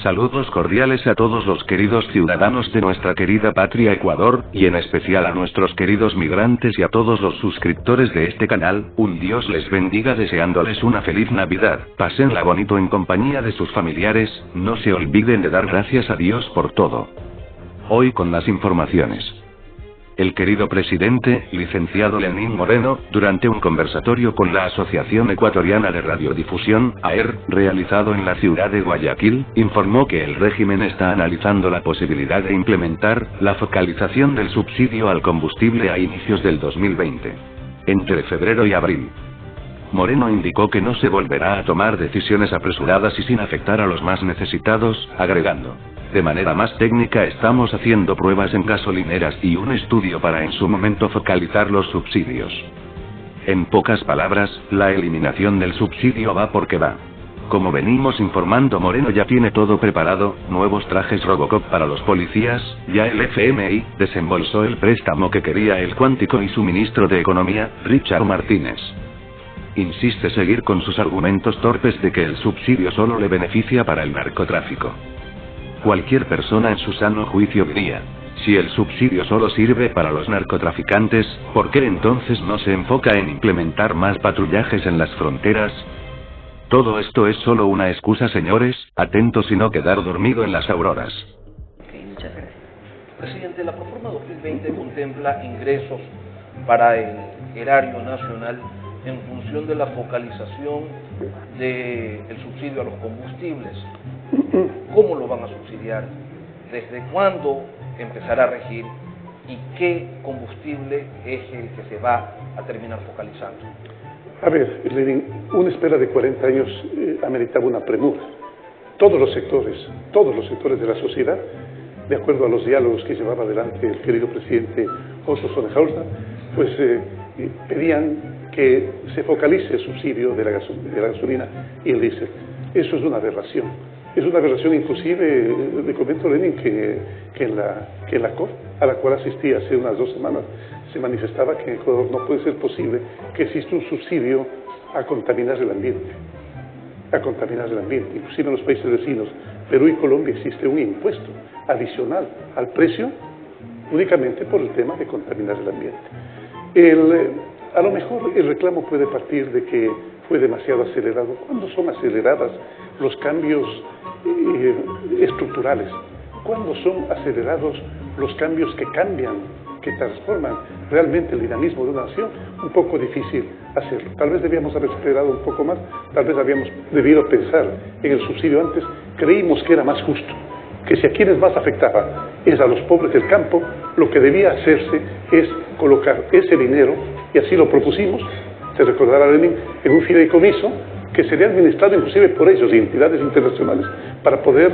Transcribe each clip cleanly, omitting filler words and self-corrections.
Saludos cordiales a todos los queridos ciudadanos de nuestra querida patria Ecuador, y en especial a nuestros queridos migrantes y a todos los suscriptores de este canal. Un Dios les bendiga, deseándoles una feliz Navidad. Pásenla bonito en compañía de sus familiares, no se olviden de dar gracias a Dios por todo. Hoy con las informaciones. El querido presidente, licenciado Lenín Moreno, durante un conversatorio con la Asociación Ecuatoriana de Radiodifusión, AER, realizado en la ciudad de Guayaquil, informó que el régimen está analizando la posibilidad de implementar la focalización del subsidio al combustible a inicios del 2020. Entre febrero y abril. Moreno indicó que no se volverá a tomar decisiones apresuradas y sin afectar a los más necesitados, agregando: de manera más técnica estamos haciendo pruebas en gasolineras y un estudio para en su momento focalizar los subsidios. En pocas palabras, la eliminación del subsidio va porque va. Como venimos informando, Moreno ya tiene todo preparado, nuevos trajes Robocop para los policías, ya el FMI desembolsó el préstamo que quería el Cuántico y su ministro de Economía, Richard Martínez. Insiste seguir con sus argumentos torpes de que el subsidio solo le beneficia para el narcotráfico. Cualquier persona en su sano juicio diría: si el subsidio solo sirve para los narcotraficantes, ¿por qué entonces no se enfoca en implementar más patrullajes en las fronteras? Todo esto es solo una excusa, señores, atentos y no quedar dormido en las auroras. Muchas gracias. Presidente, la Proforma 2020 contempla ingresos para el erario nacional en función de la focalización del subsidio a los combustibles. ¿Cómo lo van a subsidiar? ¿Desde cuándo empezará a regir? ¿Y qué combustible es el que se va a terminar focalizando? A ver, Lenin, una espera de 40 años ameritaba una premura. Todos los sectores de la sociedad, de acuerdo a los diálogos que llevaba adelante el querido presidente Oslo Sonnehausner, pues pedían que se focalice el subsidio de la gasolina y el diésel. Eso es una aberración. Es una aberración, inclusive, le comento, Lenin, que en la COP, a la cual asistí hace unas 2 semanas, se manifestaba que en Ecuador no puede ser posible que exista un subsidio a contaminar el ambiente. Inclusive en los países vecinos, Perú y Colombia, existe un impuesto adicional al precio únicamente por el tema de contaminar el ambiente. A lo mejor el reclamo puede partir de que fue demasiado acelerado. ¿Cuándo son aceleradas los cambios estructurales? ¿Cuándo son acelerados los cambios que cambian, que transforman realmente el dinamismo de una nación? Un poco difícil hacerlo. Tal vez debíamos haber acelerado un poco más, tal vez habíamos debido pensar en el subsidio antes. Creímos que era más justo, que si a quienes más afectaba es a los pobres del campo, lo que debía hacerse es colocar ese dinero, y así lo propusimos, se recordará, Lenin, en un fideicomiso que sería administrado inclusive por ellos y entidades internacionales, para poder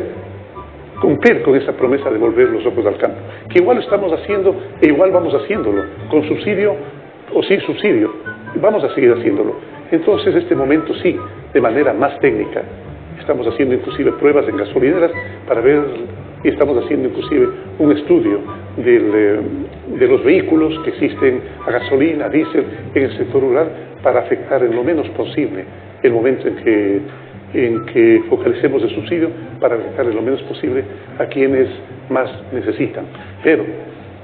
cumplir con esa promesa de volver los ojos al campo, que igual lo estamos haciendo e igual vamos haciéndolo, con subsidio o sin subsidio, vamos a seguir haciéndolo. Entonces, este momento sí, de manera más técnica, estamos haciendo inclusive pruebas en gasolineras para ver, y estamos haciendo inclusive un estudio de los vehículos que existen a gasolina, a diésel en el sector rural, para afectar en lo menos posible el momento en que focalicemos el subsidio, para afectar en lo menos posible a quienes más necesitan. Pero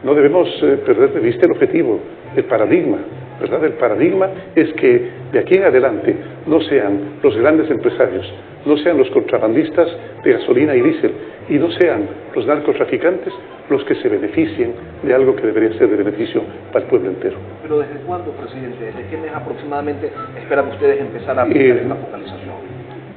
no debemos perder de vista el objetivo, el paradigma, ¿verdad? El paradigma es que de aquí en adelante no sean los grandes empresarios, no sean los contrabandistas de gasolina y diésel, y no sean los narcotraficantes los que se beneficien de algo que debería ser de beneficio para el pueblo entero. ¿Pero desde cuándo, presidente? ¿Desde qué mes aproximadamente esperan ustedes empezar a aplicar esta focalización?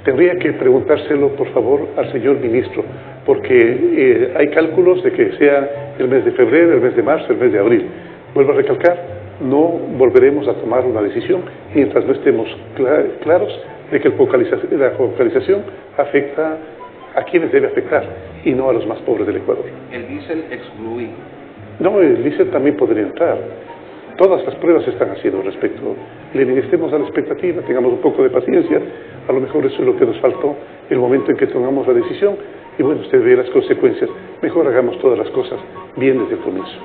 Tendría que preguntárselo, por favor, al señor ministro, porque hay cálculos de que sea el mes de febrero, el mes de marzo, el mes de abril. Vuelvo a recalcar, no volveremos a tomar una decisión mientras no estemos claros de que la focalización afecta a quienes debe afectar y no a los más pobres del Ecuador. ¿El diésel excluido? No, el diésel también podría entrar. Todas las pruebas se están haciendo al respecto. Lenin, estemos a la expectativa, tengamos un poco de paciencia. A lo mejor eso es lo que nos faltó, el momento en que tomamos la decisión. Y bueno, usted ve las consecuencias. Mejor hagamos todas las cosas bien desde el comienzo.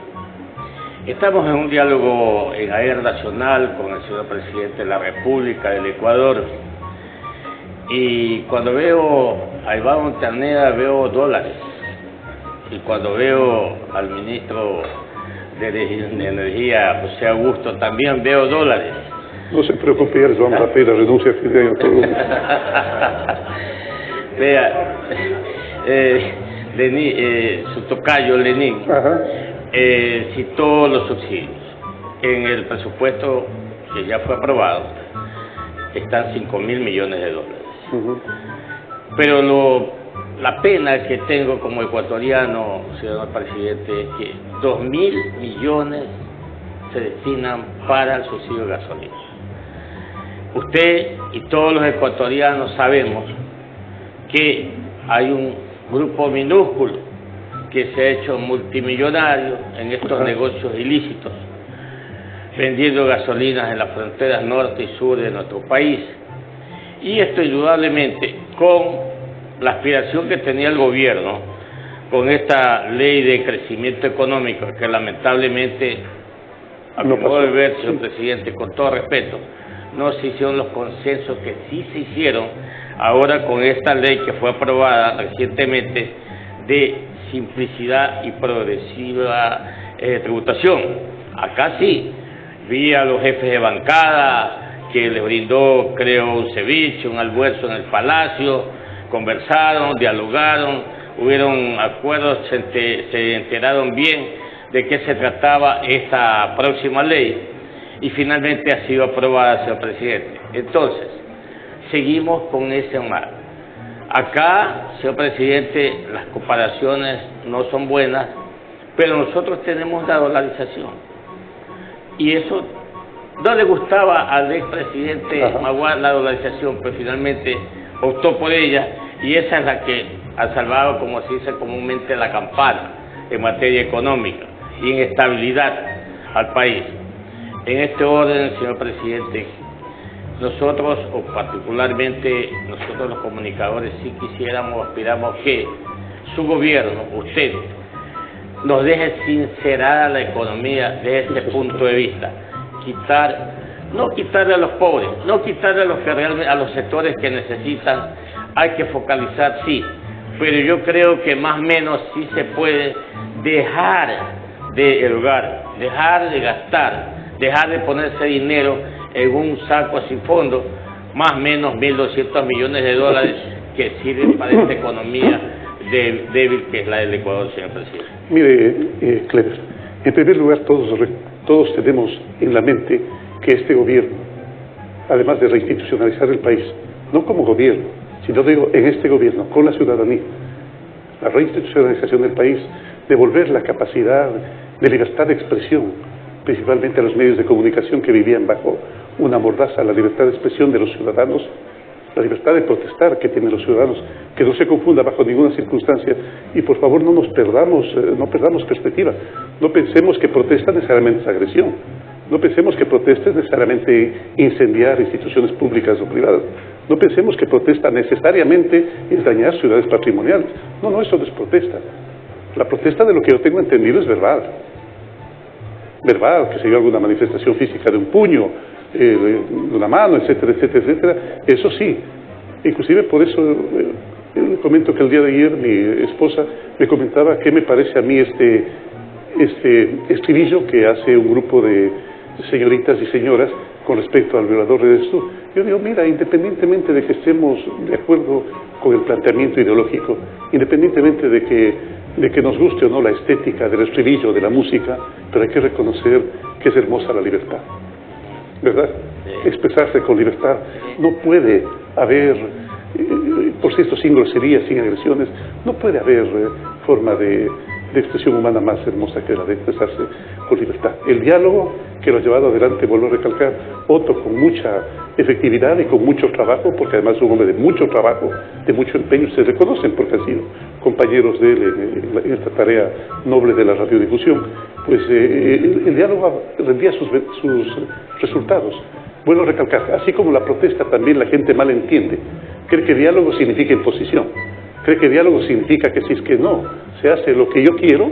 Estamos en un diálogo en AER Nacional con el señor presidente de la República del Ecuador, y cuando veo ahí va Montaneda, veo dólares. Y cuando veo al ministro de Energía, José Augusto, también veo dólares. No se preocupe, ya les vamos a pedir la renuncia a fin de año a todos. Vea, su tocayo Lenín citó los subsidios. En el presupuesto que ya fue aprobado están 5.000 millones de dólares. Pero la pena que tengo como ecuatoriano, señor presidente, es que 2.000 millones se destinan para el subsidio de gasolina. Usted y todos los ecuatorianos sabemos que hay un grupo minúsculo que se ha hecho multimillonario en estos negocios ilícitos, vendiendo gasolinas en las fronteras norte y sur de nuestro país. Y esto indudablemente con la aspiración que tenía el gobierno, con esta ley de crecimiento económico, que lamentablemente, a mi modo de ver, señor presidente, con todo respeto, no se hicieron los consensos que sí se hicieron ahora con esta ley que fue aprobada recientemente de simplicidad y progresiva tributación. Acá sí, vi a los jefes de bancada que les brindó, creo, un ceviche, un almuerzo en el Palacio, conversaron, dialogaron, hubieron acuerdos, se enteraron bien de qué se trataba esta próxima ley y finalmente ha sido aprobada, señor presidente. Entonces, seguimos con ese mar. Acá, señor presidente, las comparaciones no son buenas, pero nosotros tenemos la dolarización. Y eso no le gustaba al expresidente Maguad la dolarización, pero finalmente optó por ella y esa es la que ha salvado, como se dice comúnmente, la campana en materia económica y en estabilidad al país. En este orden, señor presidente, nosotros, o particularmente nosotros los comunicadores, sí quisiéramos, aspiramos que su gobierno, usted, nos deje sincerada la economía desde ese punto de vista. No quitarle a los pobres, no quitarle a los que realmente, a los sectores que necesitan, hay que focalizar, sí, pero yo creo que más o menos sí se puede dejar de erogar, dejar de gastar, dejar de ponerse dinero en un saco sin fondo, más o menos 1.200 millones de dólares que sirven para esta economía débil que es la del Ecuador, señor presidente. Mire, Clever, en primer lugar todos tenemos en la mente que este gobierno, además de reinstitucionalizar el país, no como gobierno, sino digo en este gobierno, con la ciudadanía, la reinstitucionalización del país, devolver la capacidad de libertad de expresión, principalmente a los medios de comunicación que vivían bajo una mordaza, la libertad de expresión de los ciudadanos, la libertad de protestar que tienen los ciudadanos, que no se confunda bajo ninguna circunstancia, y por favor no perdamos perspectiva, no pensemos que protesta necesariamente es agresión, no pensemos que protesta es necesariamente incendiar instituciones públicas o privadas, no pensemos que protesta necesariamente es dañar ciudades patrimoniales, no, eso no es protesta. La protesta, de lo que yo tengo entendido, es verbal, que se dio alguna manifestación física de un puño, de una mano, etcétera, etcétera, etcétera, eso sí. Inclusive por eso le comento que el día de ayer mi esposa me comentaba qué me parece a mí este estribillo que hace un grupo de señoritas y señoras con respecto al violador de Jesús. Yo digo, mira, independientemente de que estemos de acuerdo con el planteamiento ideológico, independientemente de que nos guste o no la estética del estribillo, de la música, pero hay que reconocer que es hermosa la libertad, ¿verdad? Expresarse con libertad. No puede haber, por cierto, sin groserías, sin agresiones, no puede haber forma de expresión humana más hermosa que la de expresarse con libertad. El diálogo que lo ha llevado adelante, vuelvo a recalcar, Otto con mucha efectividad y con mucho trabajo, porque además es un hombre de mucho trabajo, de mucho empeño, se reconocen porque han sido compañeros de él en esta tarea noble de la radiodifusión, pues el diálogo rendía sus resultados. Vuelvo a recalcar, así como la protesta también la gente mal entiende, cree que diálogo significa imposición, cree que diálogo significa que si es que no se hace lo que yo quiero,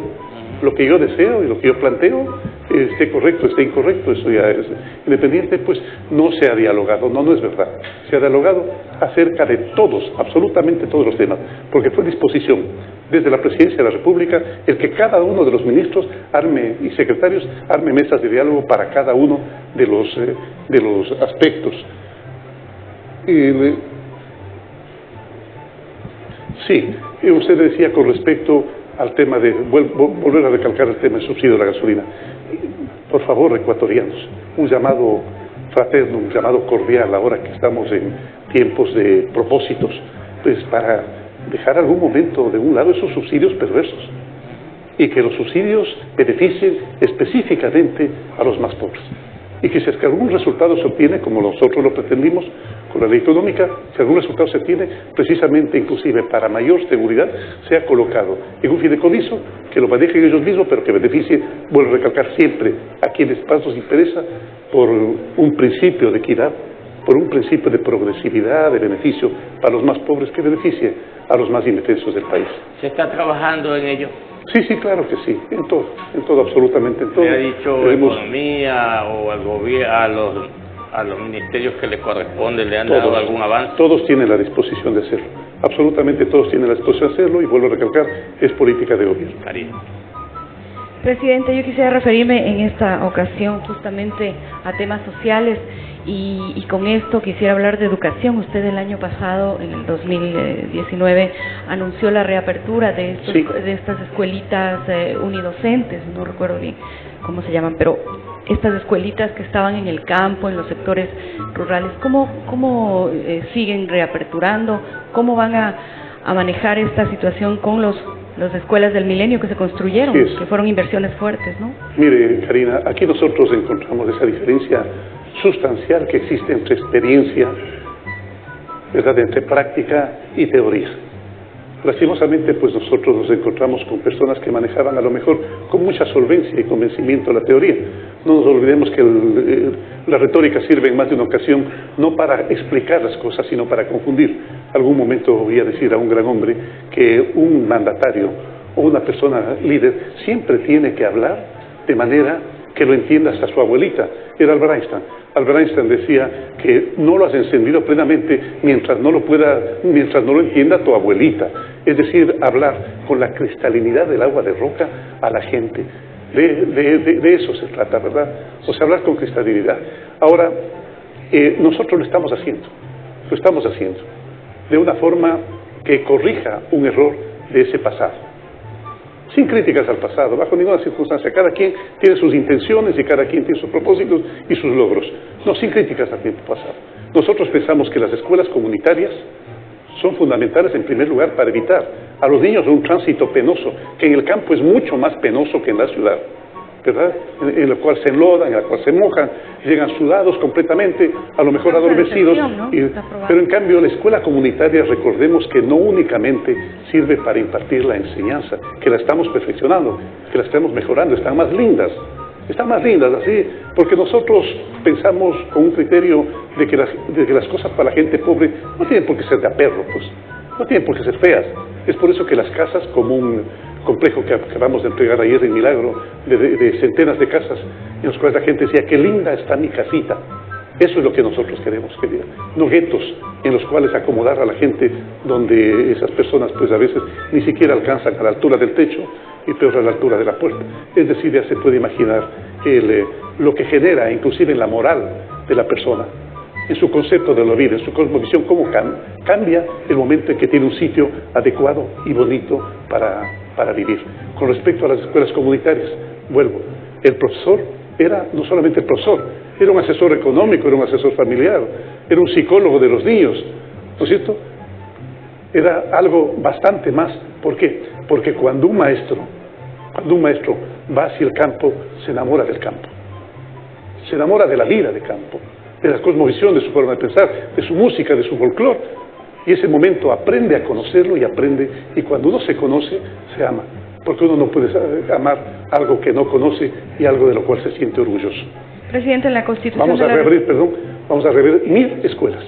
lo que yo deseo y lo que yo planteo, esté correcto, esté incorrecto, eso ya es independiente, pues no se ha dialogado, no es verdad. Se ha dialogado acerca de todos, absolutamente todos los temas, porque fue disposición desde la Presidencia de la República el que cada uno de los ministros y secretarios arme mesas de diálogo para cada uno de los aspectos. Sí, usted decía con respecto al tema de, volver a recalcar el tema del subsidio de la gasolina. Por favor, ecuatorianos, un llamado fraterno, un llamado cordial, ahora que estamos en tiempos de propósitos, pues para dejar algún momento de un lado esos subsidios perversos y que los subsidios beneficien específicamente a los más pobres. Y que si es que algún resultado se obtiene, como nosotros lo pretendimos con la ley económica, si algún resultado se obtiene, precisamente inclusive para mayor seguridad, sea colocado en un fideicomiso que lo manejen ellos mismos, pero que beneficie, vuelvo a recalcar siempre, a quienes más nos interesa, por un principio de equidad, por un principio de progresividad, de beneficio para los más pobres, que beneficie a los más indefensos del país. ¿Se está trabajando en ello? Sí, claro que sí, en todo, absolutamente en todo. ¿Le ha dicho Economía o al gobierno, a los ministerios que le corresponde, le han dado algún avance? Todos tienen la disposición de hacerlo, absolutamente todos tienen la disposición de hacerlo, y vuelvo a recalcar, es política de gobierno. Karina. Presidente, yo quisiera referirme en esta ocasión justamente a temas sociales y con esto quisiera hablar de educación. Usted el año pasado, en el 2019, anunció la reapertura de estas escuelitas unidocentes, no recuerdo bien cómo se llaman, pero estas escuelitas que estaban en el campo, en los sectores rurales. ¿Cómo siguen reaperturando? ¿Cómo van a manejar esta situación con las escuelas del milenio que se construyeron, que fueron inversiones fuertes, ¿no? Mire, Karina, aquí nosotros encontramos esa diferencia sustancial que existe entre experiencia, ¿verdad?, entre práctica y teoría. Lastimosamente, pues nosotros nos encontramos con personas que manejaban a lo mejor con mucha solvencia y convencimiento la teoría. No nos olvidemos que la retórica sirve en más de una ocasión no para explicar las cosas, sino para confundir. Algún momento voy a decir a un gran hombre que un mandatario o una persona líder siempre tiene que hablar de manera que lo entienda hasta su abuelita. Era Albert Einstein. Albert Einstein decía que no lo has encendido plenamente mientras no lo entienda tu abuelita. Es decir, hablar con la cristalinidad del agua de roca a la gente. De eso se trata, ¿verdad? O sea, hablar con cristalinidad. Ahora, nosotros lo estamos haciendo de una forma que corrija un error de ese pasado. Sin críticas al pasado, bajo ninguna circunstancia. Cada quien tiene sus intenciones y cada quien tiene sus propósitos y sus logros. No, sin críticas al tiempo pasado. Nosotros pensamos que las escuelas comunitarias son fundamentales en primer lugar para evitar a los niños un tránsito penoso, que en el campo es mucho más penoso que en la ciudad, ¿verdad? En la cual se enlodan, en la cual se mojan, llegan sudados completamente, a lo mejor adormecidos, ¿no? Pero en cambio la escuela comunitaria, recordemos que no únicamente sirve para impartir la enseñanza, que la estamos perfeccionando, que la estamos mejorando, están más lindas así, porque nosotros pensamos con un criterio de que las cosas para la gente pobre no tienen por qué ser de a perro, pues, no tienen por qué ser feas. Es por eso que las casas, como un complejo que acabamos de entregar ayer en Milagro, de centenas de casas, en las cuales la gente decía, qué linda está mi casita. Eso es lo que nosotros queremos, no guetos en los cuales acomodar a la gente, donde esas personas pues a veces ni siquiera alcanzan a la altura del techo y peor a la altura de la puerta. Es decir, ya se puede imaginar lo que genera, inclusive en la moral de la persona, en su concepto de la vida, en su cosmovisión, cómo cambia el momento en que tiene un sitio adecuado y bonito para vivir. Con respecto a las escuelas comunitarias, vuelvo, el profesor era no solamente el profesor, era un asesor económico, era un asesor familiar, era un psicólogo de los niños, ¿no es cierto? Era algo bastante más. ¿Por qué? Porque cuando un maestro va hacia el campo, se enamora del campo, se enamora de la vida de campo, de la cosmovisión, de su forma de pensar, de su música, de su folclore, y ese momento aprende a conocerlo y cuando uno se conoce, se ama, porque uno no puede amar algo que no conoce y algo de lo cual se siente orgulloso. Presidente, en la Constitución vamos a reabrir 1000 escuelas.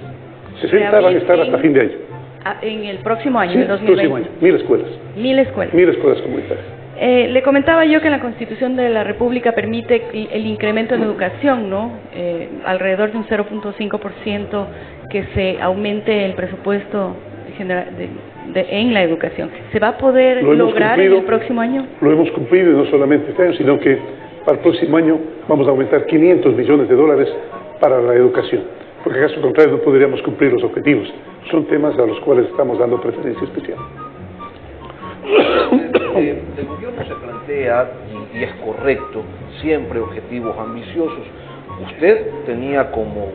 60 van a estar hasta fin de año. En el próximo año, sí, en el 2020. Próximo año, 1000 escuelas. 1000 escuelas. 1000 escuelas comunitarias. Le comentaba yo que la Constitución de la República permite el incremento en educación, ¿no? Alrededor de un 0.5% que se aumente el presupuesto general en la educación. ¿Se va a poder lograr en el próximo año? Lo hemos cumplido, y no solamente este año, sino que para el próximo año vamos a aumentar 500 millones de dólares para la educación, porque en caso contrario no podríamos cumplir los objetivos. Son temas a los cuales estamos dando preferencia especial. El gobierno se plantea, y es correcto, siempre objetivos ambiciosos. Usted tenía como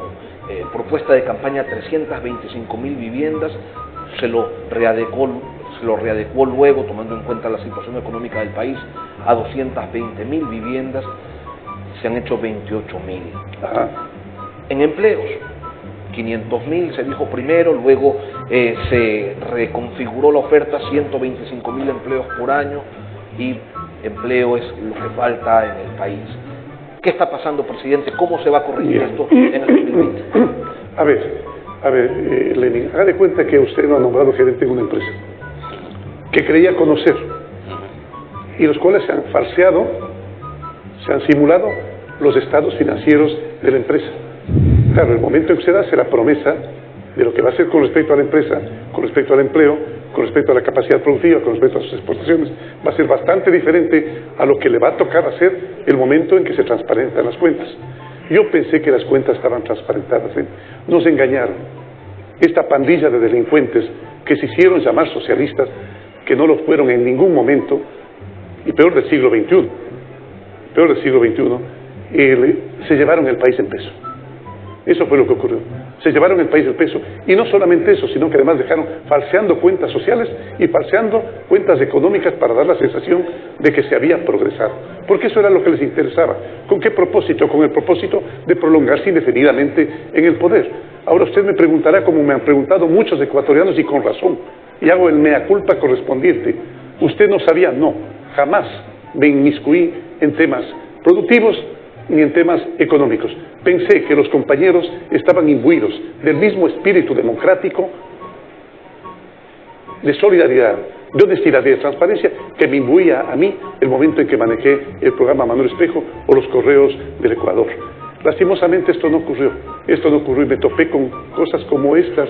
propuesta de campaña 325.000 viviendas, se lo readecuó luego, tomando en cuenta la situación económica del país, a 220.000 viviendas, se han hecho 28.000. En empleos, 500.000 se dijo primero, luego se reconfiguró la oferta, 125.000 empleos por año, y empleo es lo que falta en el país. ¿Qué está pasando, presidente? ¿Cómo se va a corregir esto en el 2020? A ver, Lenin, haga de cuenta que usted lo ha nombrado gerente de una empresa que creía conocer, y los cuales se han falseado, se han simulado los estados financieros de la empresa. Claro, el momento en que usted hace la promesa de lo que va a hacer con respecto a la empresa, con respecto al empleo, con respecto a la capacidad productiva, con respecto a sus exportaciones, va a ser bastante diferente a lo que le va a tocar hacer el momento en que se transparentan las cuentas. Yo pensé que las cuentas estaban transparentadas, nos engañaron. Esta pandilla de delincuentes que se hicieron llamar socialistas, que no lo fueron en ningún momento, y peor del siglo XXI, se llevaron el país en peso. Eso fue lo que ocurrió. Se llevaron el país en peso. Y no solamente eso, sino que además dejaron falseando cuentas sociales y falseando cuentas económicas para dar la sensación de que se había progresado. Porque eso era lo que les interesaba. ¿Con qué propósito? Con el propósito de prolongarse indefinidamente en el poder. Ahora usted me preguntará, como me han preguntado muchos ecuatorianos, y con razón, y hago el mea culpa correspondiente. ¿Usted no sabía? No, jamás me inmiscuí en temas productivos ni en temas económicos. Pensé que los compañeros estaban imbuidos del mismo espíritu democrático, de solidaridad, de honestidad y de transparencia que me imbuía a mí el momento en que manejé el programa Manuel Espejo o los correos del Ecuador. Lastimosamente esto no ocurrió y me topé con cosas como estas,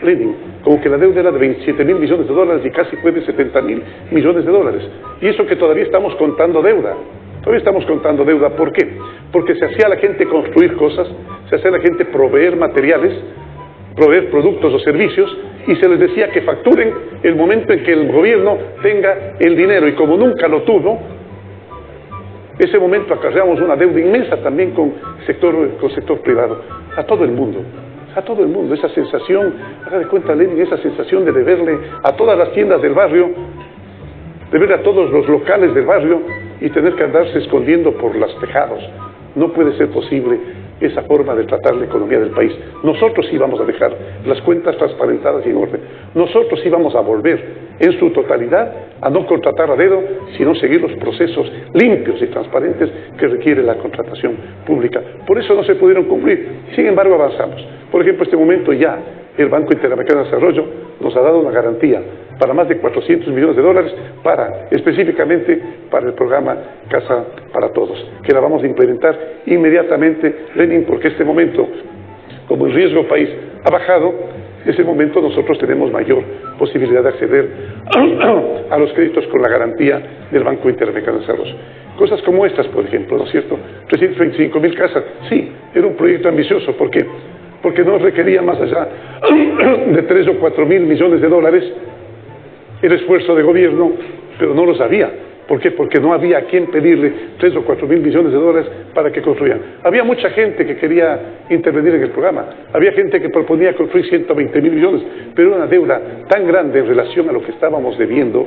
Lenin, como que la deuda era de 27.000 millones de dólares y casi fue de 70.000 millones de dólares. Y eso que todavía estamos contando deuda. ¿Por qué? Porque se hacía a la gente construir cosas, se hacía a la gente proveer materiales, proveer productos o servicios, y se les decía que facturen el momento en que el gobierno tenga el dinero, y como nunca lo tuvo, ese momento acarreamos una deuda inmensa también con sector privado, a todo el mundo, esa sensación, haga de cuenta, Lenin, esa sensación de deberle a todas las tiendas del barrio, deberle a todos los locales del barrio, y tener que andarse escondiendo por los tejados. No puede ser posible esa forma de tratar la economía del país. Nosotros íbamos a dejar las cuentas transparentadas y en orden. Nosotros íbamos a volver en su totalidad a no contratar a dedo, sino seguir los procesos limpios y transparentes que requiere la contratación pública. Por eso no se pudieron cumplir. Sin embargo, avanzamos. Por ejemplo, en este momento ya el Banco Interamericano de Desarrollo nos ha dado una garantía para más de 400 millones de dólares específicamente para el programa Casa para Todos, que la vamos a implementar inmediatamente, Lenin, porque este momento, como el riesgo país ha bajado, ese momento nosotros tenemos mayor posibilidad de acceder a los créditos con la garantía del Banco Interamericano de Desarrollo. Cosas como estas, por ejemplo, ¿no es cierto? 325.000 casas, sí, era un proyecto ambicioso, ¿por qué? Porque no requería más allá de 3 o 4 mil millones de dólares el esfuerzo de gobierno, pero no lo sabía. ¿Por qué? Porque no había a quien pedirle 3 o 4 mil millones de dólares para que construyan. Había mucha gente que quería intervenir en el programa, había gente que proponía construir 120.000 millones, pero era una deuda tan grande en relación a lo que estábamos debiendo,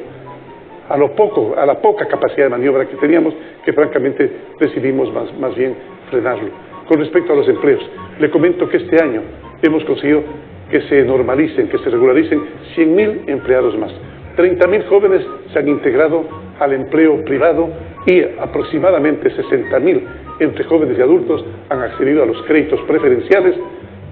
a la poca capacidad de maniobra que teníamos, que francamente decidimos más bien frenarlo. Con respecto a los empleos, le comento que este año hemos conseguido que se normalicen, que se regularicen 100.000 empleados más. 30.000 jóvenes se han integrado al empleo privado y aproximadamente 60.000 entre jóvenes y adultos han accedido a los créditos preferenciales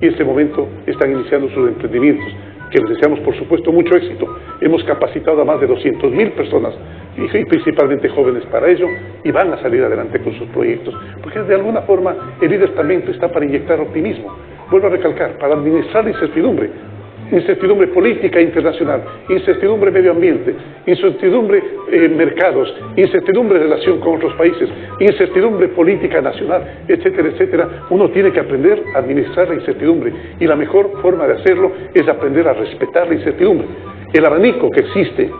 y en este momento están iniciando sus emprendimientos. que les deseamos por supuesto mucho éxito. Hemos capacitado a más de 200.000 personas y principalmente jóvenes para ello, y van a salir adelante con sus proyectos, porque de alguna forma el líder también está para inyectar optimismo. Vuelvo a recalcar, para administrar la incertidumbre, incertidumbre política internacional, incertidumbre medio ambiente, incertidumbre mercados, incertidumbre en relación con otros países, incertidumbre política nacional, etcétera, etcétera. Uno tiene que aprender a administrar la incertidumbre, y la mejor forma de hacerlo es aprender a respetar la incertidumbre. El abanico que existe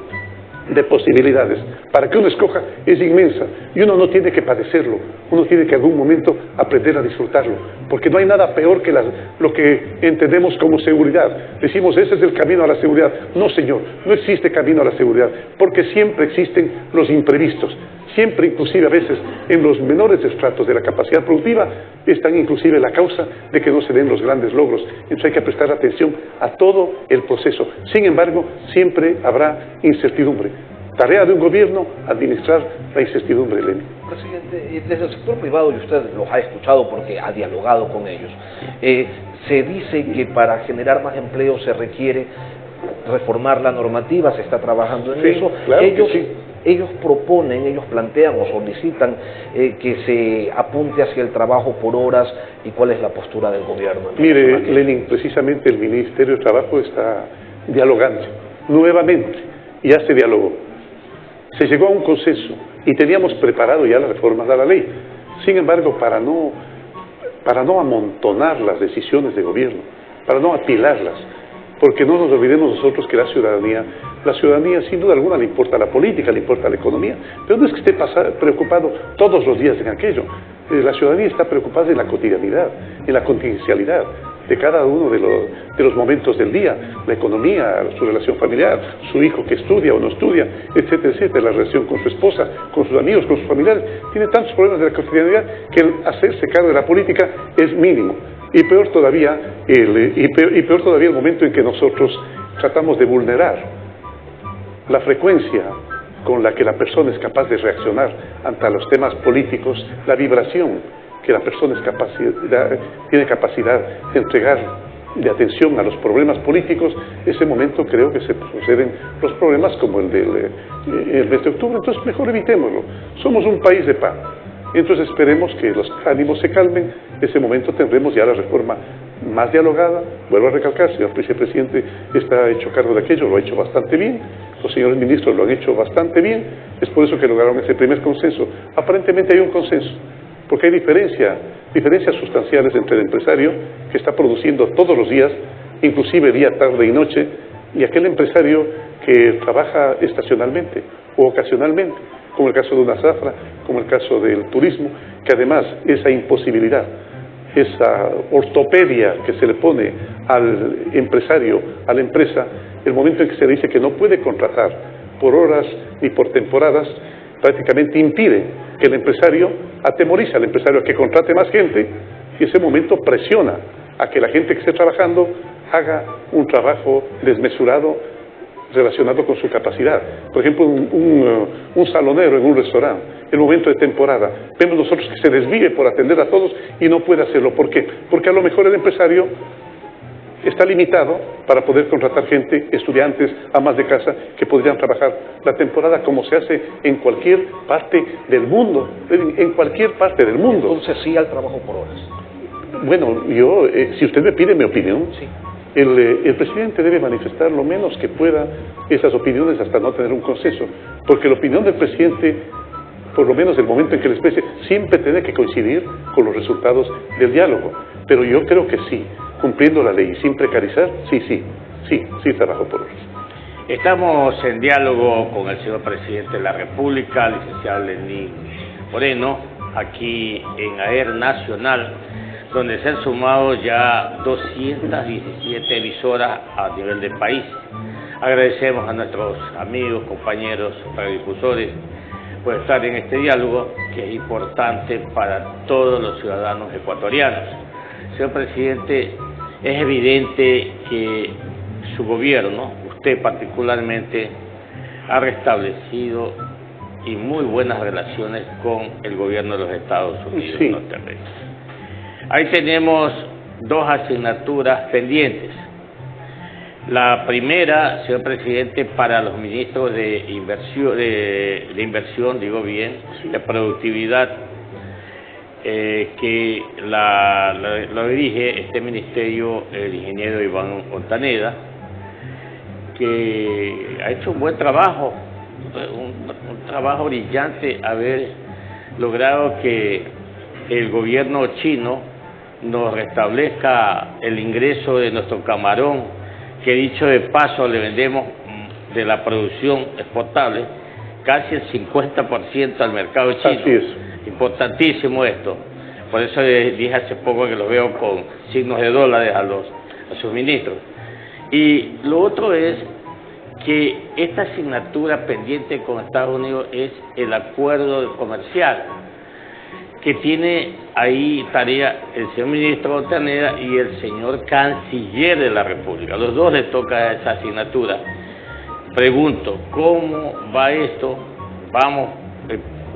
de posibilidades para que uno escoja es inmensa, y uno no tiene que padecerlo, uno tiene que en algún momento aprender a disfrutarlo, porque no hay nada peor que lo que entendemos como seguridad. Decimos, ese es el camino a la seguridad. No, señor, no existe camino a la seguridad, porque siempre existen los imprevistos, siempre, inclusive a veces en los menores estratos de la capacidad productiva, están inclusive la causa de que no se den los grandes logros. Entonces hay que prestar atención a todo el proceso. Sin embargo, siempre habrá incertidumbre. Tarea de un gobierno, administrar la incertidumbre, Lenin. Presidente, desde el sector privado, y usted los ha escuchado porque ha dialogado con ellos, se dice que para generar más empleo se requiere reformar la normativa, se está trabajando en eso. Claro que sí. Ellos proponen, ellos plantean o solicitan que se apunte hacia el trabajo por horas. ¿Y cuál es la postura del gobierno? Mire, Lenin, precisamente el Ministerio de Trabajo está dialogando nuevamente, ya se dialogó. Se llegó a un consenso y teníamos preparado ya las reformas de la ley. Sin embargo, para no amontonar las decisiones de gobierno, para no apilarlas, porque no nos olvidemos nosotros que la ciudadanía sin duda alguna le importa la política, le importa la economía, pero no es que esté preocupado todos los días en aquello. La ciudadanía está preocupada en la cotidianidad, en la contingencialidad de cada uno de los momentos del día, la economía, su relación familiar, su hijo que estudia o no estudia, etcétera, etcétera, la relación con su esposa, con sus amigos, con sus familiares. Tiene tantos problemas de la cotidianidad que el hacerse cargo de la política es mínimo. Y peor todavía el momento en que nosotros tratamos de vulnerar la frecuencia con la que la persona es capaz de reaccionar ante los temas políticos, la vibración que la persona tiene capacidad de entregar de atención a los problemas políticos. Ese momento creo que se suceden los problemas como el del mes de octubre. Entonces mejor evitémoslo. Somos un país de paz. Entonces esperemos que los ánimos se calmen. Ese momento tendremos ya la reforma más dialogada. Vuelvo a recalcar, señor vicepresidente está hecho cargo de aquello, lo ha hecho bastante bien. Los señores ministros lo han hecho bastante bien. Es por eso que lograron ese primer consenso. Aparentemente hay un consenso, porque hay diferencias sustanciales entre el empresario que está produciendo todos los días, inclusive día, tarde y noche, y aquel empresario que trabaja estacionalmente o ocasionalmente, como el caso de una zafra, como el caso del turismo, que además esa imposibilidad, esa ortopedia que se le pone al empresario, a la empresa, el momento en que se le dice que no puede contratar por horas ni por temporadas, prácticamente impide que el empresario, atemoriza al empresario a que contrate más gente, y ese momento presiona a que la gente que esté trabajando haga un trabajo desmesurado relacionado con su capacidad. Por ejemplo, un salonero en un restaurante, en el momento de temporada, vemos nosotros que se desvive por atender a todos y no puede hacerlo. ¿Por qué? Porque a lo mejor el empresario está limitado para poder contratar gente, estudiantes, amas de casa, que podrían trabajar la temporada como se hace en cualquier parte del mundo, en cualquier parte del mundo. Entonces sí al trabajo por horas. Bueno, yo, si usted me pide mi opinión, Sí. El presidente debe manifestar lo menos que pueda esas opiniones hasta no tener un consenso, porque la opinión del presidente, por lo menos el momento en que le exprese, siempre tiene que coincidir con los resultados del diálogo. Pero yo creo que sí, cumpliendo la ley y sin precarizar, sí trabajo por horas. Estamos en diálogo con el señor presidente de la República, licenciado Lenín Moreno, aquí en AER Nacional, donde se han sumado ya 217 emisoras a nivel del país. Agradecemos a nuestros amigos, compañeros, radiodifusores por estar en este diálogo que es importante para todos los ciudadanos ecuatorianos. Señor presidente, es evidente que su gobierno, usted particularmente, ha restablecido y muy buenas relaciones con el gobierno de los Estados Unidos norteamericanos. Ahí tenemos dos asignaturas pendientes. La primera, señor presidente, para los ministros de inversión, digo bien, de productividad, que lo dirige este ministerio el ingeniero Iván Montaneda, que ha hecho un buen trabajo, un trabajo brillante, haber logrado que el gobierno chino nos restablezca el ingreso de nuestro camarón, que dicho de paso le vendemos de la producción exportable casi el 50% al mercado chino. Así es. Importantísimo esto. Por eso dije hace poco que los veo con signos de dólares a sus ministros. Y lo otro es que esta asignatura pendiente con Estados Unidos es el acuerdo comercial, que tiene ahí tarea el señor ministro Montaneda y el señor canciller de la República. Los dos les toca esa asignatura. Pregunto, ¿cómo va esto? Vamos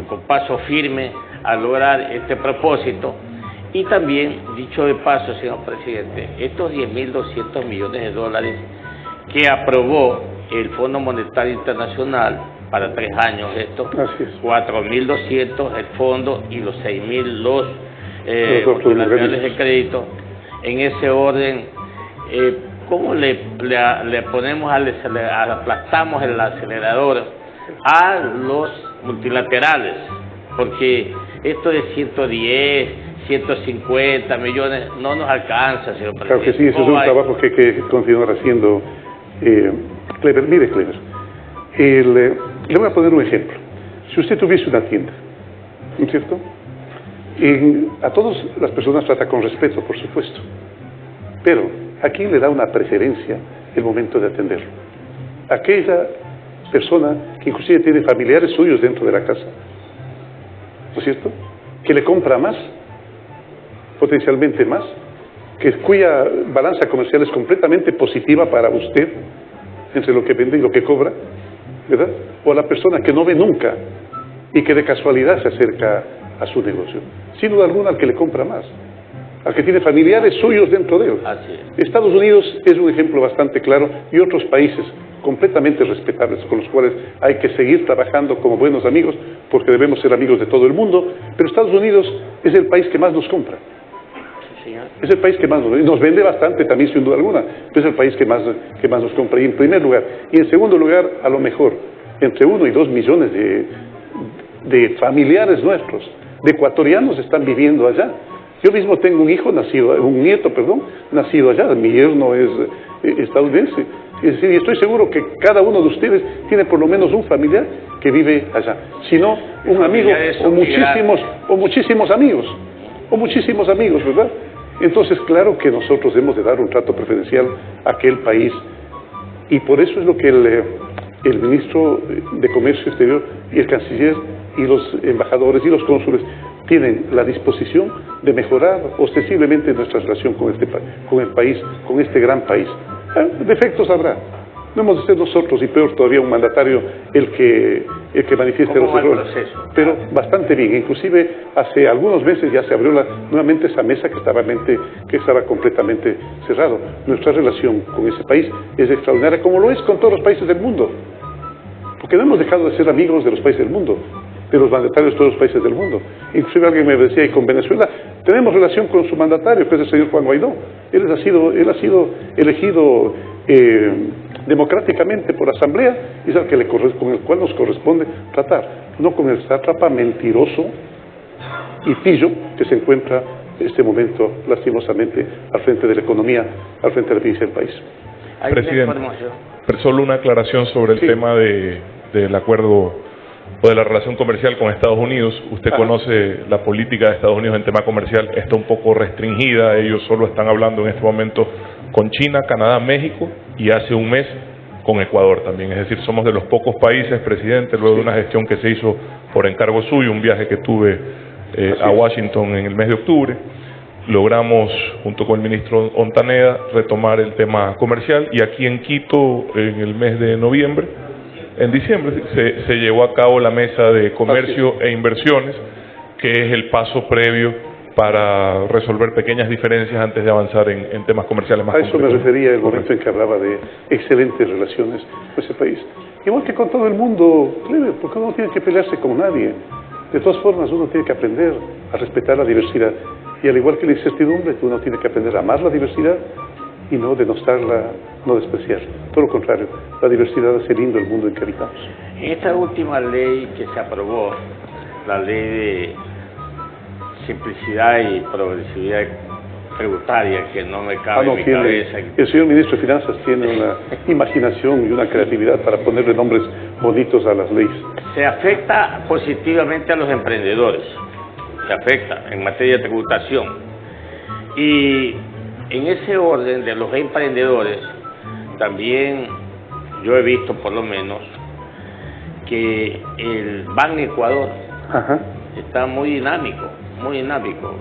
con paso firme a lograr este propósito. Y también, dicho de paso, señor presidente, estos 10.200 millones de dólares que aprobó el Fondo Monetario Internacional para 3 años, esto, 4.200 el fondo y los 6.000 los multilaterales de crédito. En ese orden, ¿cómo le ponemos, aplastamos el acelerador a los multilaterales? Porque esto de 110, 150 millones no nos alcanza, señor presidente. Claro que sí, ese es un trabajo que hay que continuar haciendo. Clever, mire, Clever, le voy a poner un ejemplo. Si usted tuviese una tienda, ¿no es cierto? A todas las personas trata con respeto, por supuesto, pero ¿a quién le da una preferencia el momento de atenderlo? Aquella persona que inclusive tiene familiares suyos dentro de la casa, ¿no es cierto?, que le compra más, potencialmente más, cuya balanza comercial es completamente positiva para usted, entre lo que vende y lo que cobra, ¿verdad? O a la persona que no ve nunca y que de casualidad se acerca a su negocio. Sin duda alguna al que le compra más, al que tiene familiares suyos dentro de él. Así es. Estados Unidos es un ejemplo bastante claro, y otros países completamente respetables con los cuales hay que seguir trabajando como buenos amigos, porque debemos ser amigos de todo el mundo, pero Estados Unidos es el país que más nos compra. Es el país que más nos vende bastante también, sin duda alguna, pero es el país que más nos compra. Y en primer lugar, y en segundo lugar, a lo mejor, entre 1 y 2 millones de familiares nuestros, de ecuatorianos, están viviendo allá. Yo mismo tengo un nieto, nacido allá. Mi yerno es estadounidense. Es decir, y estoy seguro que cada uno de ustedes tiene por lo menos un familiar que vive allá. Si no, un amigo o muchísimos amigos, ¿verdad? Entonces, claro que nosotros debemos de dar un trato preferencial a aquel país, y por eso es lo que el ministro de Comercio Exterior y el canciller y los embajadores y los cónsules tienen la disposición de mejorar ostensiblemente nuestra relación con el país, con este gran país. Defectos habrá. No hemos de ser nosotros, y peor todavía un mandatario, el que manifieste los errores. Pero bastante bien. Inclusive hace algunos meses ya se abrió nuevamente esa mesa que estaba completamente cerrado. Nuestra relación con ese país es extraordinaria, como lo es con todos los países del mundo. Porque no hemos dejado de ser amigos de los países del mundo, de los mandatarios de todos los países del mundo. Inclusive alguien me decía, y con Venezuela tenemos relación con su mandatario, que es el señor Juan Guaidó. Él ha sido elegido democráticamente por asamblea, y es el con el cual nos corresponde tratar, no con el sátrapa mentiroso y pillo que se encuentra en este momento lastimosamente al frente de la economía, al frente de la presidencia del país. Presidente, solo una aclaración sobre el tema del acuerdo o de la relación comercial con Estados Unidos. Usted conoce la política de Estados Unidos en tema comercial, está un poco restringida. Ellos solo están hablando en este momento con China, Canadá, México, y hace un mes con Ecuador también. Es decir, somos de los pocos países, presidente, luego de una gestión que se hizo por encargo suyo, un viaje que tuve a Washington en el mes de octubre, logramos, junto con el ministro Montaneda, retomar el tema comercial, y aquí en Quito, en el mes de noviembre, en diciembre, se llevó a cabo la mesa de comercio e inversiones, que es el paso previo para resolver pequeñas diferencias antes de avanzar en temas comerciales más complejos. A eso me refería el momento Correcto. en que hablaba de excelentes relaciones con ese país. Igual que con todo el mundo, Clever, porque uno no tiene que pelearse con nadie. De todas formas, uno tiene que aprender a respetar la diversidad. Y al igual que la incertidumbre, uno tiene que aprender a amar la diversidad y no denostarla, no despreciarla. Todo lo contrario, la diversidad hace lindo el mundo en que habitamos. En esta última ley que se aprobó, la ley de simplicidad y progresividad tributaria, que no me cabe en mi cabeza. El señor ministro de Finanzas tiene una imaginación y una creatividad para ponerle nombres bonitos a las leyes. Se afecta positivamente a los emprendedores, se afecta en materia de tributación. Y en ese orden de los emprendedores, también yo he visto por lo menos que el Ban Ecuador está muy dinámico, muy dinámico.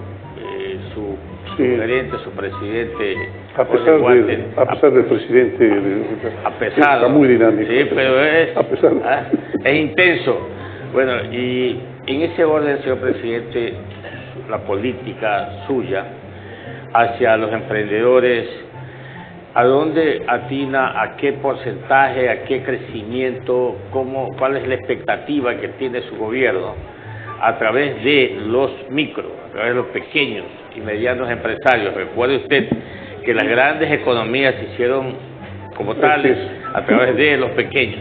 Su gerente, su presidente, a pesar del presidente, está muy dinámico. Sí, pero es intenso. Bueno, y en ese orden, señor presidente, la política suya hacia los emprendedores, ¿a dónde atina, a qué porcentaje, a qué crecimiento, cuál es la expectativa que tiene su gobierno a través de los micros, a través de los pequeños y medianos empresarios? Recuerde usted que las grandes economías se hicieron como tales a través de los pequeños.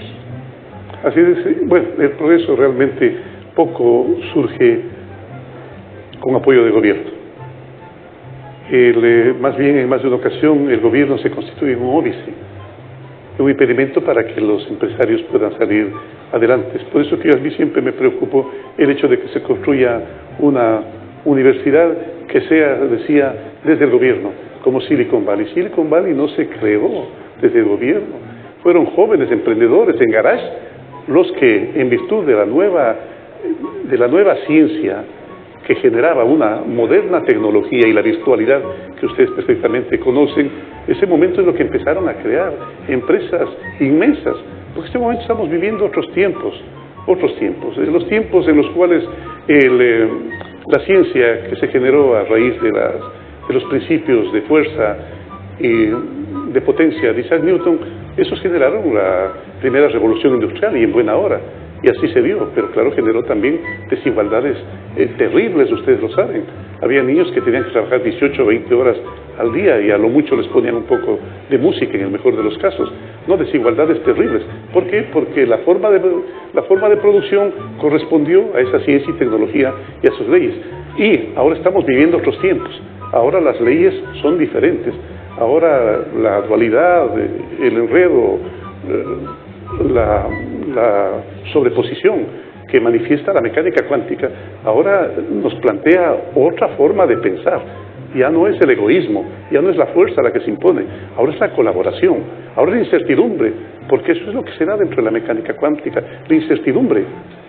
Así es. Bueno, el progreso realmente poco surge con apoyo de gobierno. Más bien, en más de una ocasión, el gobierno se constituye en un óbice, un impedimento para que los empresarios puedan salir adelante. Por eso que a mí siempre me preocupó el hecho de que se construya una universidad que sea, decía, desde el gobierno, como Silicon Valley. Silicon Valley no se creó desde el gobierno, fueron jóvenes emprendedores en garage los que, en virtud de la nueva ciencia que generaba una moderna tecnología y la virtualidad que ustedes perfectamente conocen, ese momento es lo que empezaron a crear empresas inmensas, porque en este momento estamos viviendo otros tiempos, los tiempos en los cuales la ciencia que se generó a raíz de los principios de fuerza y de potencia de Isaac Newton, esos generaron la primera revolución industrial y en buena hora. Y así se dio, pero claro, generó también desigualdades terribles, ustedes lo saben. Había niños que tenían que trabajar 18 o 20 horas al día y a lo mucho les ponían un poco de música en el mejor de los casos. No, desigualdades terribles. ¿Por qué? Porque la forma de producción correspondió a esa ciencia y tecnología y a sus leyes. Y ahora estamos viviendo otros tiempos. Ahora las leyes son diferentes. Ahora la dualidad, el enredo, la sobreposición que manifiesta la mecánica cuántica, ahora nos plantea otra forma de pensar. Ya no es el egoísmo, ya no es la fuerza la que se impone, ahora es la colaboración, ahora es la incertidumbre, porque eso es lo que se da dentro de la mecánica cuántica, la incertidumbre.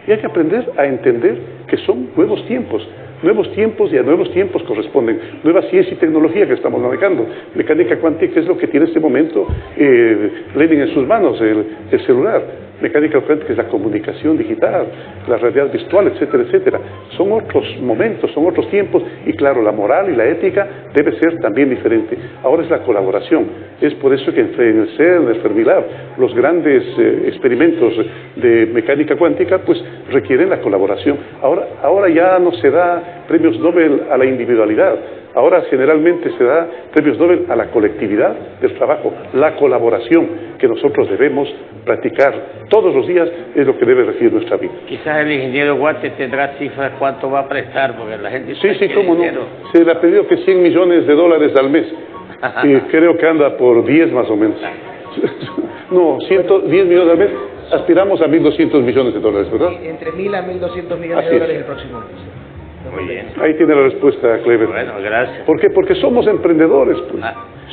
Y hay que aprender a entender que son nuevos tiempos y a nuevos tiempos corresponden nueva ciencia y tecnología que estamos navegando. Mecánica cuántica es lo que tiene en este momento Lenin en sus manos, el celular. Mecánica cuántica es la comunicación digital, la realidad virtual, etcétera, etcétera. Son otros momentos, son otros tiempos y claro, la moral y la ética debe ser también diferente. Ahora es la colaboración. Es por eso que en el CERN, en el Fermilab, los grandes experimentos de mecánica cuántica pues requieren la colaboración. Ahora ya no se da premios Nobel a la individualidad. Ahora generalmente se da premios Nobel a la colectividad del trabajo, la colaboración que nosotros debemos practicar todos los días es lo que debe regir nuestra vida. Quizás el ingeniero Guate tendrá cifras cuánto va a prestar, porque la gente... Sí, cómo no. Se le ha pedido que $100 millones al mes. Y creo que anda por 10 más o menos. No, 10 millones al mes. Aspiramos a $1.200 millones, ¿verdad? Sí, entre 1.000 a 1.200 millones de dólares el próximo mes. Muy bien. Ahí tiene la respuesta, Clever. Bueno, gracias. ¿Por qué? Porque somos emprendedores, pues.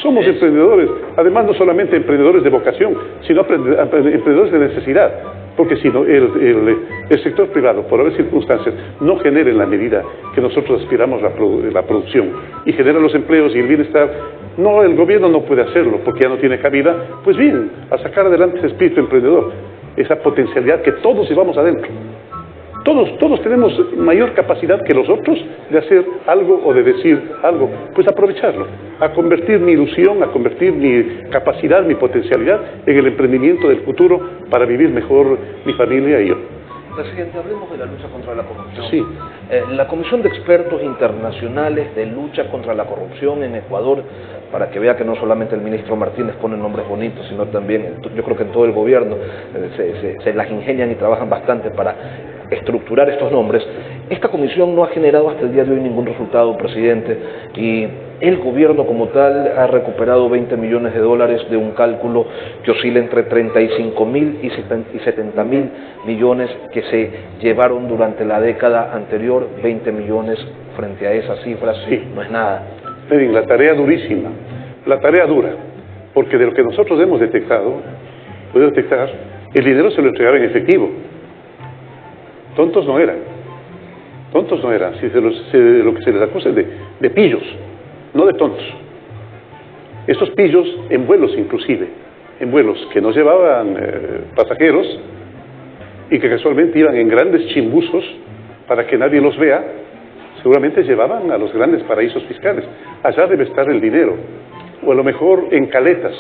Somos emprendedores. Además, no solamente emprendedores de vocación, sino emprendedores de necesidad. Porque si no, el sector privado, por haber circunstancias, no genera en la medida que nosotros aspiramos la producción y genera los empleos y el bienestar, no, el gobierno no puede hacerlo porque ya no tiene cabida. Pues bien, a sacar adelante ese espíritu emprendedor, esa potencialidad que todos llevamos adentro. Todos tenemos mayor capacidad que los otros de hacer algo o de decir algo. Pues aprovecharlo, a convertir mi ilusión, a convertir mi capacidad, mi potencialidad en el emprendimiento del futuro para vivir mejor mi familia y yo. Presidente, hablemos de la lucha contra la corrupción. Sí. La Comisión de Expertos Internacionales de Lucha contra la Corrupción en Ecuador, para que vea que no solamente el ministro Martínez pone nombres bonitos, sino también, yo creo que en todo el gobierno se las ingenian y trabajan bastante para estructurar estos nombres. Esta comisión no ha generado hasta el día de hoy ningún resultado, presidente, y el gobierno como tal ha recuperado 20 millones de dólares de un cálculo que oscila entre 35.000 y 70.000 millones que se llevaron durante la década anterior. 20 millones frente a esas cifras, sí, no es nada. Miren, la tarea durísima, la tarea dura, porque de lo que nosotros hemos detectado, el dinero se lo entregaron en efectivo. Tontos no eran, si de lo que se les acusa es de pillos, no de tontos. Estos pillos en vuelos inclusive, en vuelos que no llevaban pasajeros y que casualmente iban en grandes chimbuzos para que nadie los vea, seguramente llevaban a los grandes paraísos fiscales. Allá debe estar el dinero, o a lo mejor en caletas,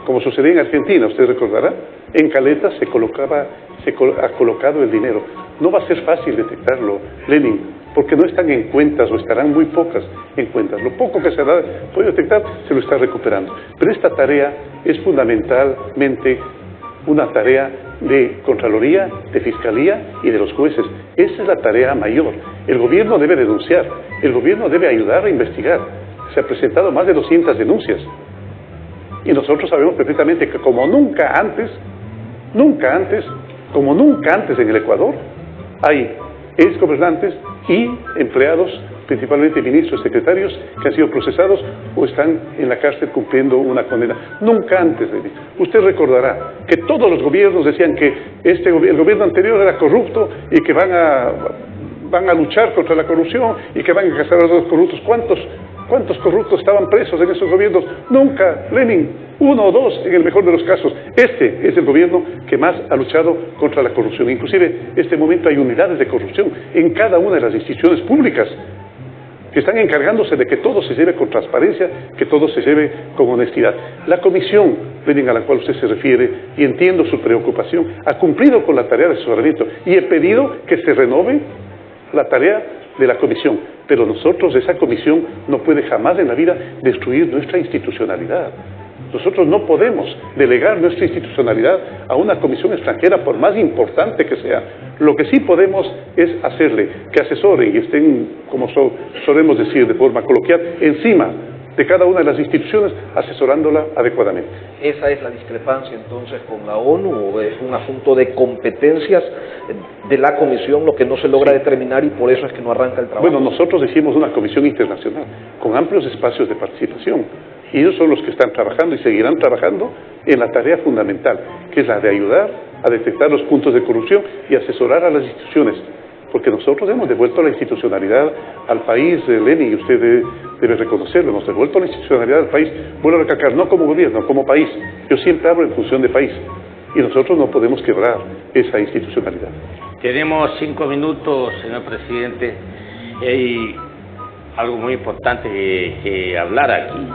como sucedía en Argentina, usted recordará, en caletas se ha colocado el dinero. No va a ser fácil detectarlo, Lenin, porque no están en cuentas o estarán muy pocas en cuentas. Lo poco que se ha podido detectar se lo está recuperando. Pero esta tarea es fundamentalmente una tarea de Contraloría, de Fiscalía y de los jueces. Esa es la tarea mayor. El gobierno debe denunciar, el gobierno debe ayudar a investigar. Se han presentado más de 200 denuncias. Y nosotros sabemos perfectamente que como nunca antes en el Ecuador, hay exgobernantes y empleados, principalmente ministros y secretarios, que han sido procesados o están en la cárcel cumpliendo una condena. Nunca antes. Usted recordará que todos los gobiernos decían que el gobierno anterior era corrupto y que van a luchar contra la corrupción y que van a cazar a los corruptos. ¿Cuántos corruptos estaban presos en esos gobiernos? Nunca, Lenin, 1 o 2 en el mejor de los casos. Este es el gobierno que más ha luchado contra la corrupción. Inclusive, en este momento hay unidades de corrupción en cada una de las instituciones públicas que están encargándose de que todo se lleve con transparencia, que todo se lleve con honestidad. La comisión, Lenin, a la cual usted se refiere, y entiendo su preocupación, ha cumplido con la tarea de asesoramiento y he pedido que se renove la tarea de la comisión, pero esa comisión no puede jamás en la vida destruir nuestra institucionalidad. Nosotros no podemos delegar nuestra institucionalidad a una comisión extranjera, por más importante que sea. Lo que sí podemos es hacerle que asesoren y estén, como solemos decir de forma coloquial, encima de cada una de las instituciones, asesorándola adecuadamente. ¿Esa es la discrepancia entonces con la ONU o es un asunto de competencias de la comisión lo que no se logra determinar y por eso es que no arranca el trabajo? Bueno, nosotros hicimos una comisión internacional con amplios espacios de participación y ellos son los que están trabajando y seguirán trabajando en la tarea fundamental, que es la de ayudar a detectar los puntos de corrupción y asesorar a las instituciones. Porque nosotros hemos devuelto la institucionalidad al país, Lenin, y usted debe reconocerlo, hemos devuelto la institucionalidad al país, vuelvo a recalcar, no como gobierno, como país. Yo siempre hablo en función de país, y nosotros no podemos quebrar esa institucionalidad. Tenemos 5 minutos, señor presidente, y hay algo muy importante que hablar aquí,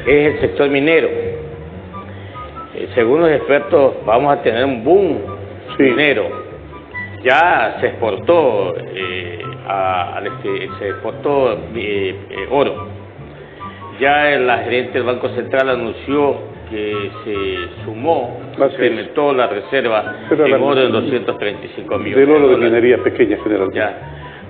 es el sector minero. Según los expertos, vamos a tener un boom minero. Ya se exportó oro. Ya la gerente del Banco Central anunció que se sumó, incrementó la reserva en oro en 235 millones. Del oro de minería pequeña generalmente. Ya.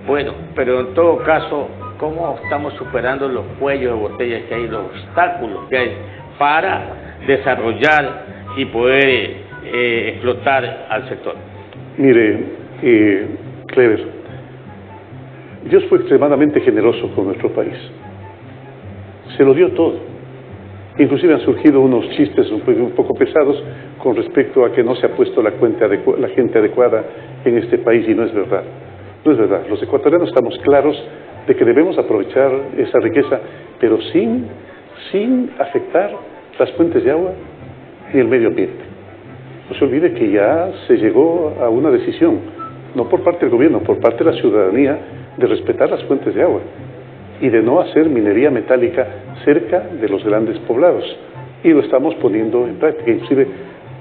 Bueno, pero en todo caso, ¿cómo estamos superando los cuellos de botella que hay, los obstáculos que hay para desarrollar y poder explotar al sector? Mire, Clever, Dios fue extremadamente generoso con nuestro país. Se lo dio todo. Inclusive han surgido unos chistes un poco pesados con respecto a que no se ha puesto la gente adecuada en este país, y no es verdad. No es verdad. Los ecuatorianos estamos claros de que debemos aprovechar esa riqueza, pero sin afectar las fuentes de agua ni el medio ambiente. No se olvide que ya se llegó a una decisión no por parte del gobierno, por parte de la ciudadanía, de respetar las fuentes de agua y de no hacer minería metálica cerca de los grandes poblados. Y lo estamos poniendo en práctica. Inclusive,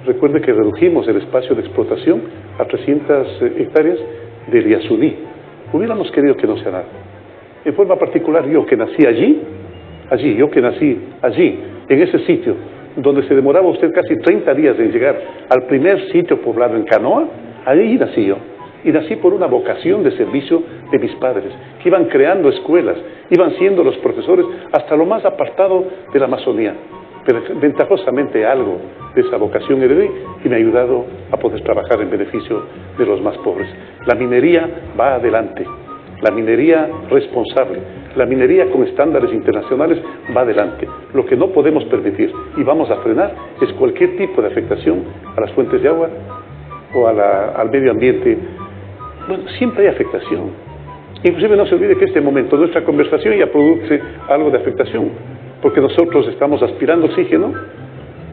recuerde que redujimos el espacio de explotación a 300 hectáreas del Yasuní. Hubiéramos querido que no sea nada. En forma particular, yo que nací allí, en ese sitio, donde se demoraba usted casi 30 días en llegar al primer sitio poblado en canoa, ahí nací yo. Y nací por una vocación de servicio de mis padres, que iban creando escuelas, iban siendo los profesores hasta lo más apartado de la Amazonía. Pero ventajosamente algo de esa vocación heredé y me ha ayudado a poder trabajar en beneficio de los más pobres. La minería va adelante, la minería responsable, la minería con estándares internacionales va adelante. Lo que no podemos permitir y vamos a frenar es cualquier tipo de afectación a las fuentes de agua o al medio ambiente. Bueno, siempre hay afectación. Inclusive no se olvide que en este momento nuestra conversación ya produce algo de afectación, porque nosotros estamos aspirando oxígeno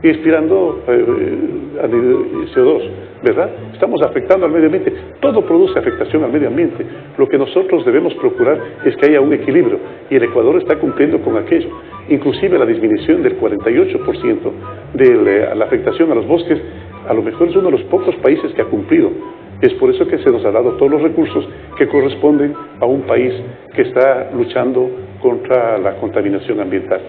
y expirando CO2, ¿verdad? Estamos afectando al medio ambiente. Todo produce afectación al medio ambiente. Lo que nosotros debemos procurar es que haya un equilibrio, y el Ecuador está cumpliendo con aquello. Inclusive la disminución del 48% de la afectación a los bosques, a lo mejor es uno de los pocos países que ha cumplido. Es por eso que se nos ha dado todos los recursos que corresponden a un país que está luchando contra la contaminación ambiental.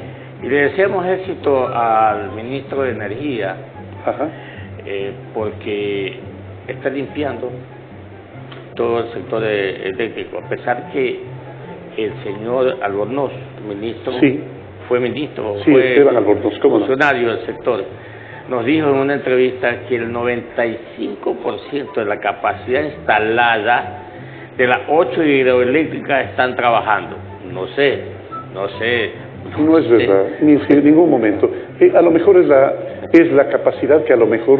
Y le deseamos éxito al ministro de Energía, porque está limpiando todo el sector eléctrico, a pesar que el señor Albornoz, ministro, fue ministro, fue funcionario del sector, nos dijo en una entrevista que el 95% de la capacidad instalada de las 8 hidroeléctricas están trabajando. No sé. No es verdad, ni en ningún momento. A lo mejor es la capacidad que a lo mejor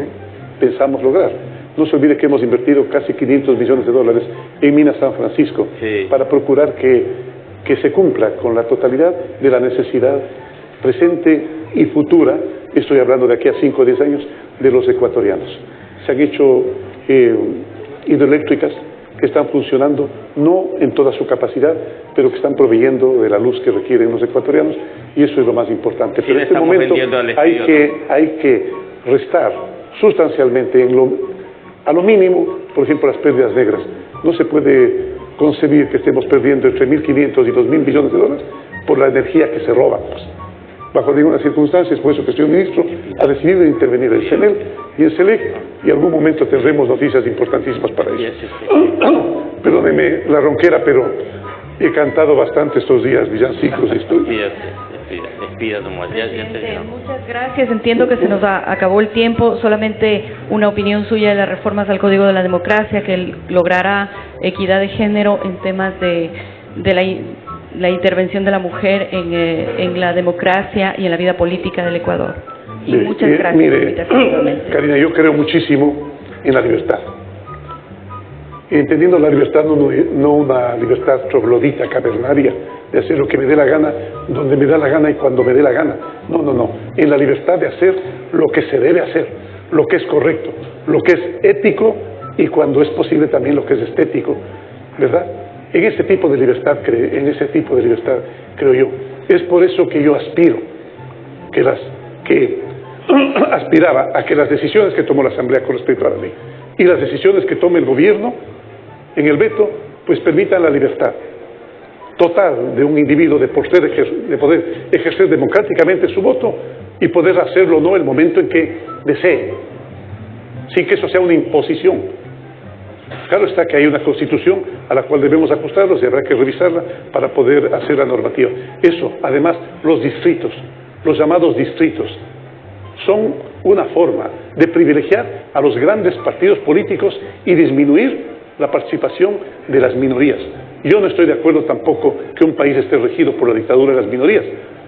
pensamos lograr. No se olvide que hemos invertido casi $500 millones en Minas San Francisco para procurar que se cumpla con la totalidad de la necesidad presente y futura, estoy hablando de aquí a 5 o 10 años, de los ecuatorianos. Se han hecho hidroeléctricas que están funcionando, no en toda su capacidad, pero que están proveyendo de la luz que requieren los ecuatorianos, y eso es lo más importante. Pero en este momento hay que restar sustancialmente, a lo mínimo, por ejemplo, las pérdidas negras. No se puede concebir que estemos perdiendo entre 1.500 y 2.000 millones de dólares por la energía que se roba. Bajo ninguna circunstancia, es por eso que el señor ministro ha decidido intervenir el CENEL y el SELEC, y en algún momento tendremos noticias importantísimas para eso. Perdóneme la ronquera, pero he cantado bastante estos días villancicos y estoy... Muchas gracias. Entiendo que se nos acabó el tiempo. Solamente una opinión suya de las reformas al Código de la Democracia que logrará equidad de género en temas de la intervención de la mujer en la democracia y en la vida política del Ecuador. Y muchas gracias. Mire, Karina, yo creo muchísimo en la libertad. Entendiendo la libertad no una libertad troglodita, cavernaria, de hacer lo que me dé la gana, donde me da la gana y cuando me dé la gana. No. En la libertad de hacer lo que se debe hacer, lo que es correcto, lo que es ético y cuando es posible también lo que es estético, ¿verdad? En ese tipo de libertad creo yo. Es por eso que yo aspiraba a que las decisiones que tomó la Asamblea con respecto a la ley y las decisiones que tome el gobierno en el veto, pues permitan la libertad total de un individuo de poder ejercer democráticamente su voto y poder hacerlo no el momento en que desee, sin que eso sea una imposición. Claro está que hay una constitución a la cual debemos ajustarnos y habrá que revisarla para poder hacer la normativa. Eso, además, los distritos, los llamados distritos, son una forma de privilegiar a los grandes partidos políticos y disminuir la participación de las minorías. Yo no estoy de acuerdo tampoco que un país esté regido por la dictadura de las minorías,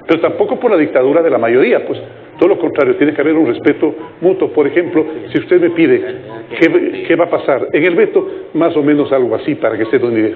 pero tampoco por la dictadura de la mayoría, pues todo lo contrario, tiene que haber un respeto mutuo. Por ejemplo, si usted me pide qué va a pasar en el veto, más o menos algo así, para que se dé una idea.